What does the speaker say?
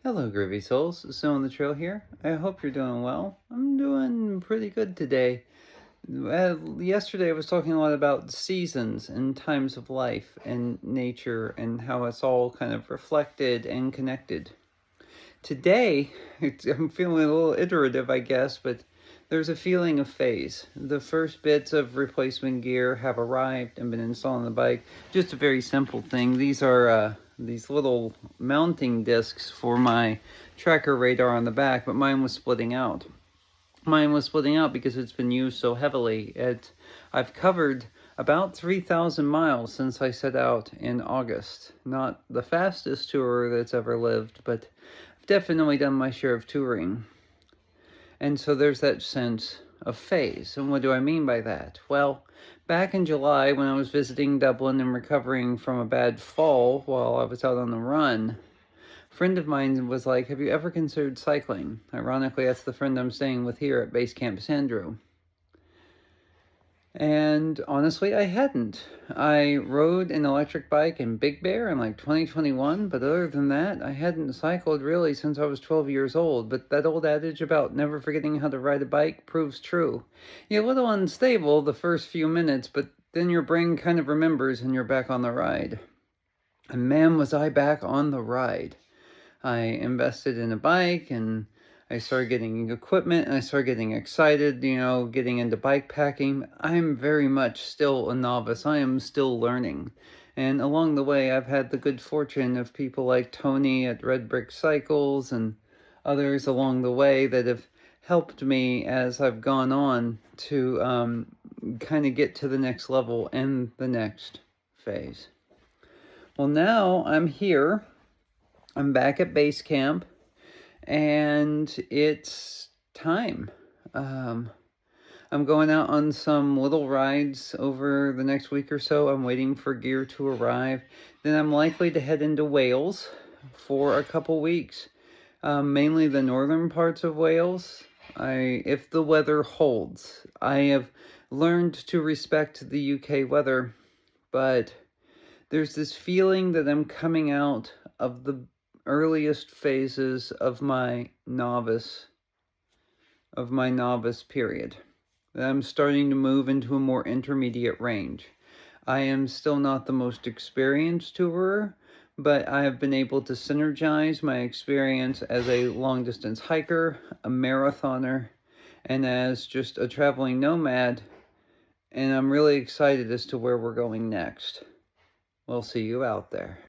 Hello, Groovy Souls. Snow on the Trail here. I hope you're doing well. I'm doing pretty good today. Yesterday, I was talking a lot about seasons and times of life and nature and how it's all kind of reflected and connected. Today, I'm feeling a little iterative, I guess, but there's a feeling of phase. The first bits of replacement gear have arrived and been installed on the bike. Just a very simple thing. These are these little mounting discs for my tracker radar on the back, but mine was splitting out. Mine was splitting out because it's been used so heavily. I've covered about 3,000 miles since I set out in August. Not the fastest tourer that's ever lived, but I've definitely done my share of touring. And so there's that sense of phase. And what do I mean by that? Well, back in July when I was visiting Dublin and recovering from a bad fall while I was out on the run, a friend of mine was like, have you ever considered cycling? Ironically, that's the friend I'm staying with here at Base Camp Sandro. And honestly, I hadn't. I rode an electric bike in Big Bear in like 2021, but other than that, I hadn't cycled really since I was 12 years old. But that old adage about never forgetting how to ride a bike proves true. You're a little unstable the first few minutes, but then your brain kind of remembers and you're back on the ride. And man, was I back on the ride. I invested in a bike and I started getting equipment and I started getting excited, getting into bike packing. I'm very much still a novice. I am still learning. And along the way, I've had the good fortune of people like Tony at Red Brick Cycles and others along the way that have helped me as I've gone on to kind of get to the next level and the next phase. Well, now I'm here. I'm back at base camp, and it's time. I'm going out on some little rides over the next week or so. I'm waiting for gear to arrive. Then I'm likely to head into Wales for a couple weeks, mainly the northern parts of Wales. If the weather holds. I have learned to respect the UK weather, but there's this feeling that I'm coming out of the earliest phases of my novice period. I'm starting to move into a more intermediate range. I am still not the most experienced tourer, but I have been able to synergize my experience as a long distance hiker, a marathoner, and as just a traveling nomad, and I'm really excited as to where we're going next. We'll see you out there.